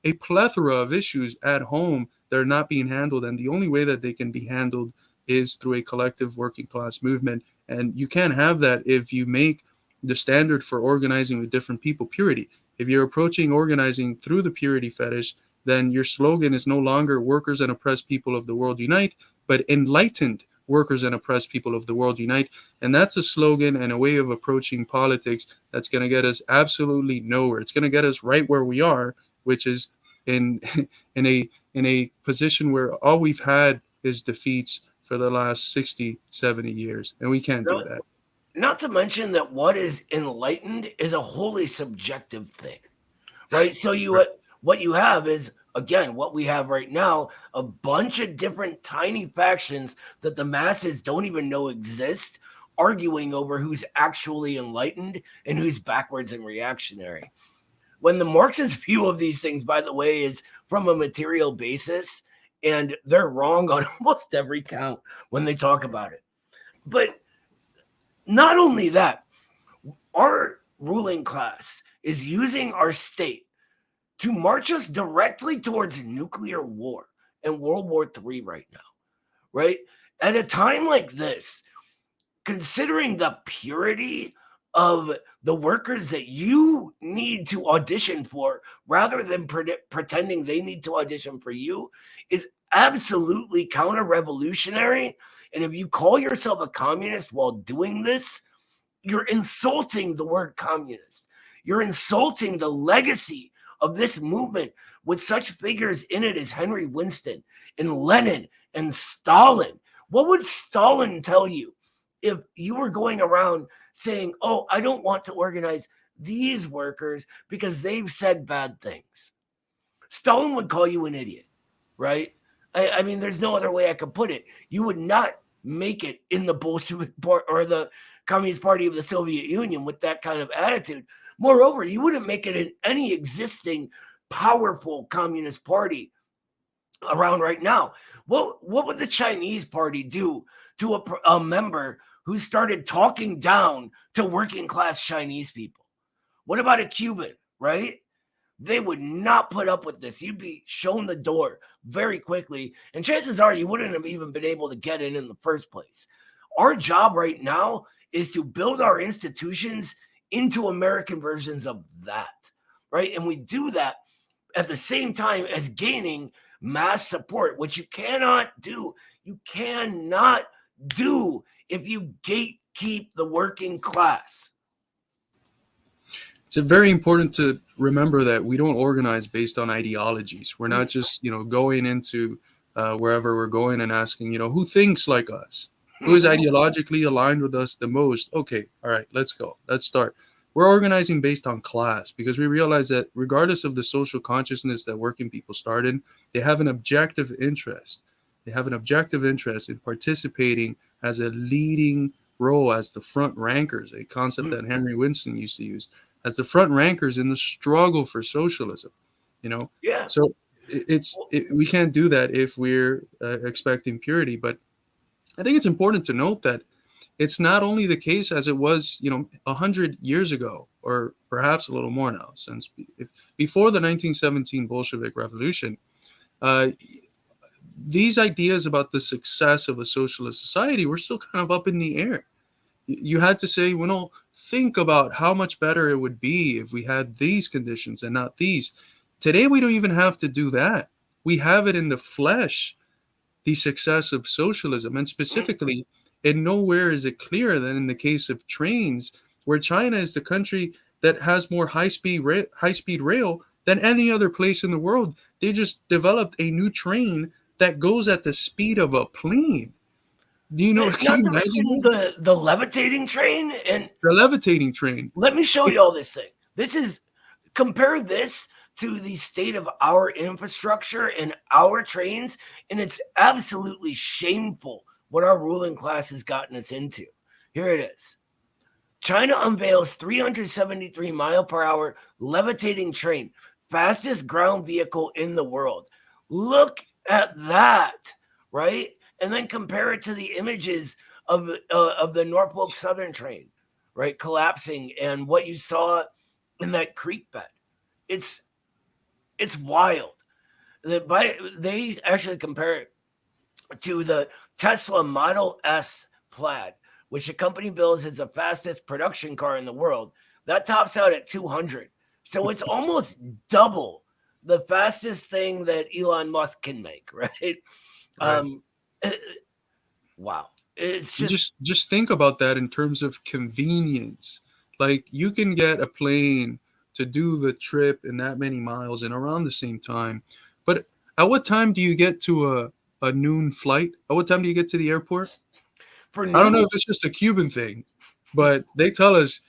a plethora of issues at home that are not being handled, and the only way that they can be handled is through a collective working class movement. And you can't have that if you make the standard for organizing with different people purity. If you're approaching organizing through the purity fetish, then your slogan is no longer workers and oppressed people of the world unite, but enlightened workers and oppressed people of the world unite. And that's a slogan and a way of approaching politics that's going to get us absolutely nowhere. It's going to get us right where we are, which is in a position where all we've had is defeats for the last 60, 70 years. And we can't do that. Not to mention that what is enlightened is a wholly subjective thing, right? So what you have is, again, what we have right now, a bunch of different tiny factions that the masses don't even know exist, arguing over who's actually enlightened and who's backwards and reactionary. When the Marxist view of these things, by the way, is from a material basis, and they're wrong on almost every count when they talk about it. But not only that, our ruling class is using our state to march us directly towards nuclear war and World War III right now, right? At a time like this, considering the purity of the workers that you need to audition for rather than pretending they need to audition for you is absolutely counter-revolutionary. And if you call yourself a communist while doing this, you're insulting the word communist. You're insulting the legacy of this movement with such figures in it as Henry Winston and Lenin and Stalin. What would Stalin tell you if you were going around saying, oh, I don't want to organize these workers because they've said bad things? Stalin would call you an idiot, right? I mean, there's no other way I could put it. You would not make it in the Bolshevik or the Communist Party of the Soviet Union with that kind of attitude. Moreover, you wouldn't make it in any existing powerful communist party around right now. What would the Chinese party do to a member who started talking down to working class Chinese people? What about a Cuban, right? They would not put up with this. You'd be shown the door very quickly. And chances are you wouldn't have even been able to get in the first place. Our job right now is to build our institutions into American versions of that, right? And we do that at the same time as gaining mass support, which you cannot do. You cannot do if you gatekeep the working class. It's very important to remember that we don't organize based on ideologies. We're not just, going into wherever we're going and asking, who thinks like us? Who is ideologically aligned with us the most? Okay, all right, let's go. Let's start. We're organizing based on class because we realize that regardless of the social consciousness that working people start in, they have an objective interest. They have an objective interest in participating as a leading role as the front rankers, a concept that Henry Winston used to use, as the front rankers in the struggle for socialism. Yeah. So we can't do that if we're expecting purity. But I think it's important to note that it's not only the case as it was, 100 years ago, or perhaps a little more now, since before the 1917 Bolshevik Revolution, uh, these ideas about the success of a socialist society were still kind of up in the air. You had to say, well, no, think about how much better it would be if we had these conditions and not these. Today, we don't even have to do that. We have it in the flesh, the success of socialism. And specifically, in nowhere is it clearer than in the case of trains, where China is the country that has more high-speed rail than any other place in the world. They just developed a new train that goes at the speed of a plane. Do you know? Can Not you to imagine mention the levitating train. And the levitating train? let me show you all this thing. Compare this to the state of our infrastructure and our trains, and it's absolutely shameful what our ruling class has gotten us into. Here it is. China unveils 373 mile per hour levitating train, fastest ground vehicle in the world. Look at that, right? And then compare it to the images of the Norfolk Southern train, right, collapsing, and what you saw in that creek bed. It's wild. They actually compare it to the Tesla Model S Plaid, which the company builds as the fastest production car in the world. That tops out at 200. So it's almost double the fastest thing that Elon Musk can make, right? Wow. It's just think about that in terms of convenience. Like, you can get a plane to do the trip in that many miles in around the same time. But at what time do you get to a noon flight? At what time do you get to the airport? I don't know if it's just a Cuban thing, but they tell us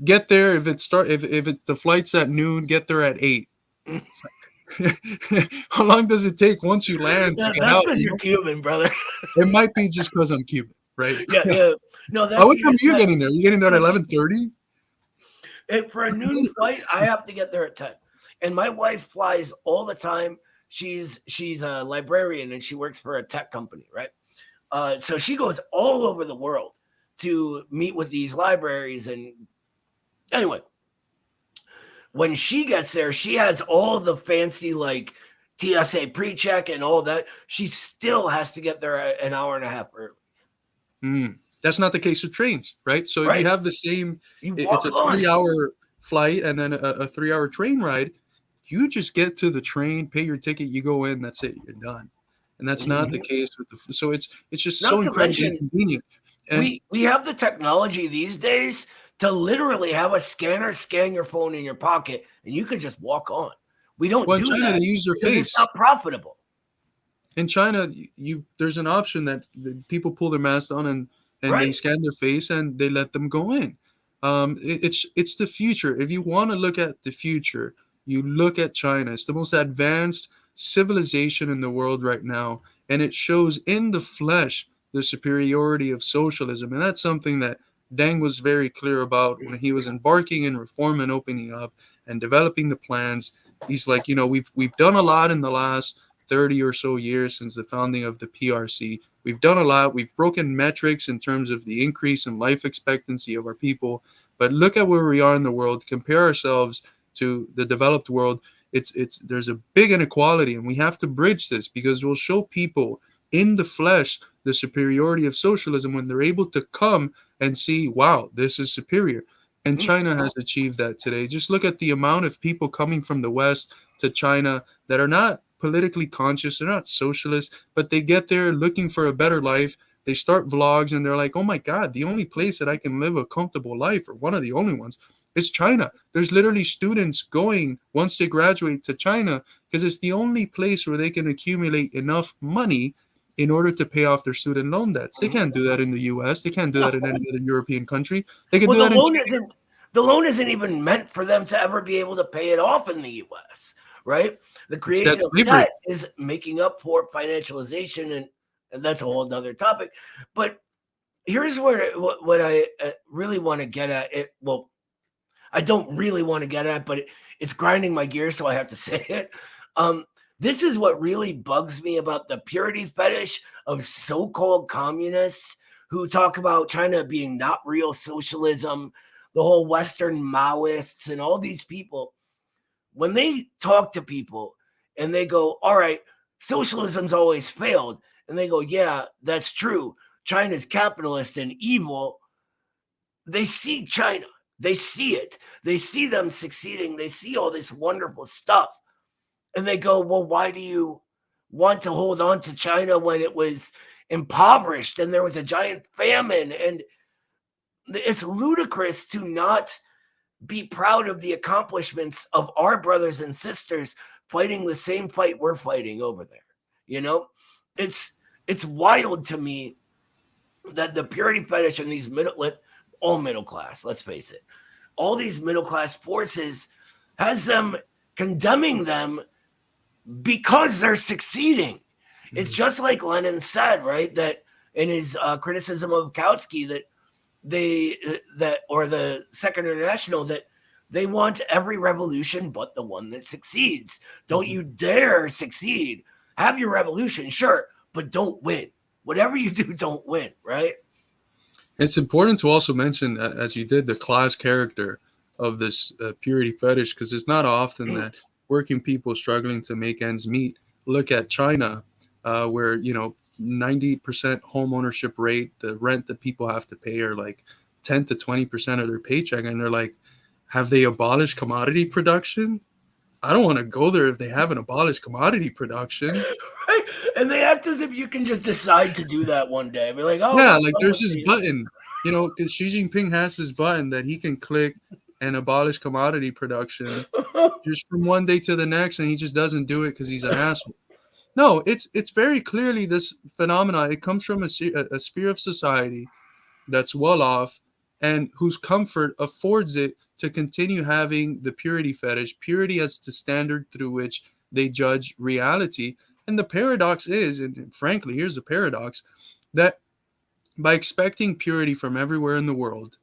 get there if the flight's at noon, get there at 8. How long does it take once you land to get out? You're Cuban, brother. It might be just because I'm Cuban, right? Yeah. No, that's what time are you getting there? You getting there at 11:30? For a noon flight, I have to get there at 10. And my wife flies all the time. She's a librarian and she works for a tech company, right? So she goes all over the world to meet with these libraries. And anyway, when she gets there, she has all the fancy like TSA pre-check and all that. She still has to get there an hour and a half early. That's not the case with trains, right? So if you have the same, it's a 3-hour flight and then a 3-hour train ride, you just get to the train, pay your ticket, you go in, that's it, you're done. And that's not the case with so it's just so incredibly convenient. And we have the technology these days to literally have a scanner scan your phone in your pocket and you can just walk on. We don't do in China, that. They use their face. It's not profitable. In China, there's an option that people pull their mask on and they scan their face and they let them go in. It's the future. If you want to look at the future, you look at China. It's the most advanced civilization in the world right now, and it shows in the flesh the superiority of socialism. And that's something that Deng was very clear about when he was embarking in reform and opening up and developing the plans. He's like, we've done a lot in the last 30 or so years since the founding of the PRC. We've done a lot. We've broken metrics in terms of the increase in life expectancy of our people. But look at where we are in the world. Compare ourselves to the developed world. There's a big inequality, and we have to bridge this because we'll show people in the flesh the superiority of socialism when they're able to come and see, wow, this is superior. And China has achieved that today. Just look at the amount of people coming from the West to China that are not politically conscious, they're not socialists, but they get there looking for a better life. They start vlogs and they're like, oh my God, the only place that I can live a comfortable life, or one of the only ones, is China. There's literally students going once they graduate to China because it's the only place where they can accumulate enough money in order to pay off their student loan debts. They can't do that in the US. They can't do that in any other European country. They can do that in China. The loan isn't even meant for them to ever be able to pay it off in the US, right? The creation of debt is making up for financialization, and that's a whole nother topic. But here's what I really want to get at. I don't really want to get at, but it's grinding my gears, so I have to say it. This is what really bugs me about the purity fetish of so-called communists who talk about China being not real socialism, the whole Western Maoists and all these people, when they talk to people and they go, all right, socialism's always failed. And they go, yeah, that's true. China's capitalist and evil. They see China. They see it. They see them succeeding. They see all this wonderful stuff. And they go, well, why do you want to hold on to China when it was impoverished and there was a giant famine? And it's ludicrous to not be proud of the accomplishments of our brothers and sisters fighting the same fight we're fighting over there. You know, it's wild to me that the purity fetish and these all middle class, let's face it, all these middle class forces has them condemning them because they're succeeding. Mm-hmm. It's just like Lenin said, right? That in his criticism of Kautsky, that or the Second International, that they want every revolution but the one that succeeds. Don't you dare succeed. Have your revolution, sure, but don't win. Whatever you do, don't win, right? It's important to also mention, as you did, the class character of this purity fetish, because it's not often that working people struggling to make ends meet look at China, where 90% home ownership rate, the rent that people have to pay are like 10 to 20% of their paycheck, and they're like, have they abolished commodity production? I don't want to go there if they haven't abolished commodity production. Right? And they act as if you can just decide to do that one day. Be like, oh yeah, like there's this button, because Xi Jinping has this button that he can click and abolish commodity production just from one day to the next, and he just doesn't do it because he's an asshole. No, it's very clearly this phenomena. It comes from a sphere of society that's well off and whose comfort affords it to continue having the purity fetish, purity as the standard through which they judge reality. And the paradox is, and frankly, here's the paradox, that by expecting purity from everywhere in the world,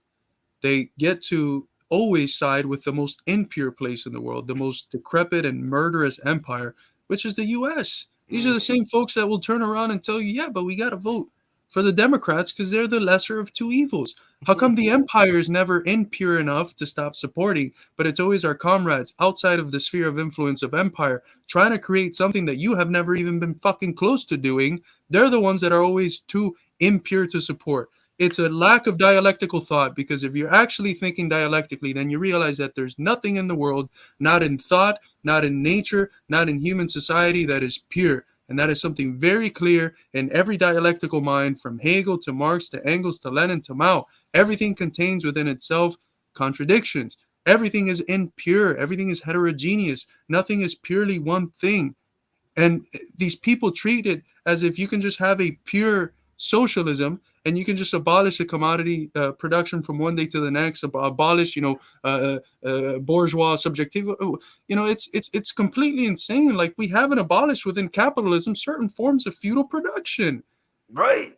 they get to always side with the most impure place in the world, the most decrepit and murderous empire, which is the U.S. These are the same folks that will turn around and tell you, yeah, but we got to vote for the Democrats because they're the lesser of two evils. How come the empire is never impure enough to stop supporting, but it's always our comrades outside of the sphere of influence of empire trying to create something that you have never even been fucking close to doing? They're the ones that are always too impure to support. It's a lack of dialectical thought, because if you're actually thinking dialectically, then you realize that there's nothing in the world, not in thought, not in nature, not in human society, that is pure. And that is something very clear in every dialectical mind, from Hegel to Marx to Engels to Lenin to Mao. Everything contains within itself contradictions. Everything is impure. Everything is heterogeneous. Nothing is purely one thing. And these people treat it as if you can just have a pure socialism and you can just abolish the commodity production from one day to the next, abolish, bourgeois subjectivity. It's completely insane. Like, we haven't abolished within capitalism certain forms of feudal production. Right.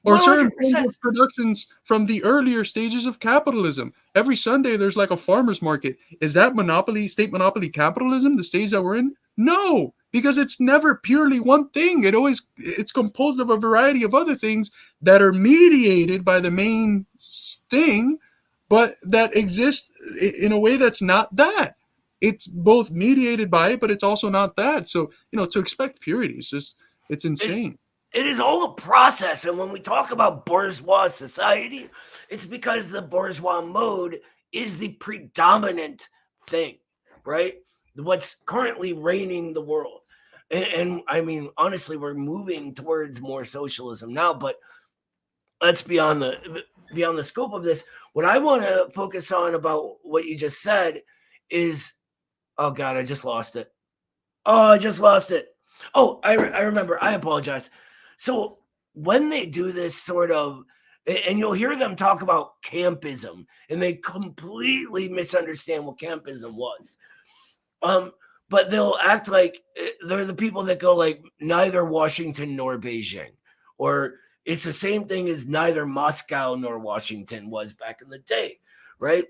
Or 100%. Certain forms of productions from the earlier stages of capitalism. Every Sunday, there's like a farmer's market. Is that state monopoly capitalism, the stage that we're in? No, because it's never purely one thing. It's composed of a variety of other things that are mediated by the main thing, but that exist in a way that's not that. It's both mediated by it, but it's also not that. So, to expect purity is it's insane. It is all a process. And when we talk about bourgeois society, it's because the bourgeois mode is the predominant thing, right? What's currently reigning the world. And I mean, honestly, we're moving towards more socialism now, but let's beyond the scope of this. What I want to focus on about what you just said is, oh God, I just lost it. Oh, I remember. I apologize. So when they do this sort of, and you'll hear them talk about campism, and they completely misunderstand what campism was. But they'll act like they're the people that go like neither Washington nor Beijing, or it's the same thing as neither Moscow nor Washington was back in the day, right?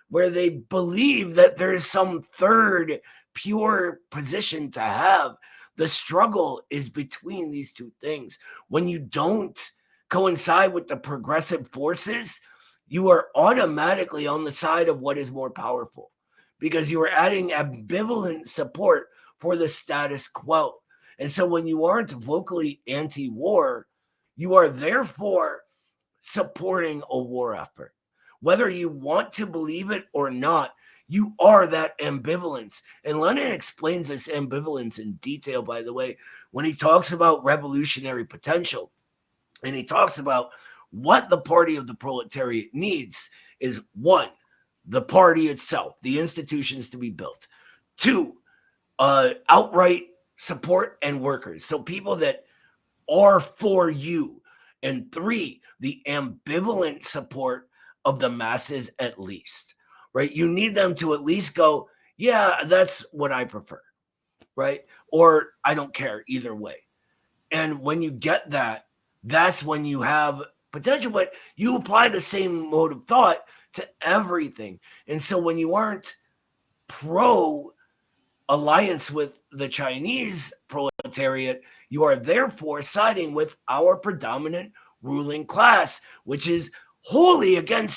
Where they believe that there's some third pure position to have. The struggle is between these two things. When you don't coincide with the progressive forces, you are automatically on the side of what is more powerful, because you are adding ambivalent support for the status quo. And so when you aren't vocally anti-war, you are therefore supporting a war effort. Whether you want to believe it or not, you are that ambivalence. And Lenin explains this ambivalence in detail, by the way, when he talks about revolutionary potential. And he talks about what the party of the proletariat needs is: one, the party itself, the institutions to be built; two, outright support and workers, so people that are for you; and three, the ambivalent support of the masses, at least, right? You need them to at least go, yeah, that's what I prefer, right? Or I don't care either way. And when you get that, that's when you have potential, but you apply the same mode of thought to everything. And so when you aren't pro alliance with the Chinese proletariat, you are therefore siding with our predominant ruling class, which is wholly against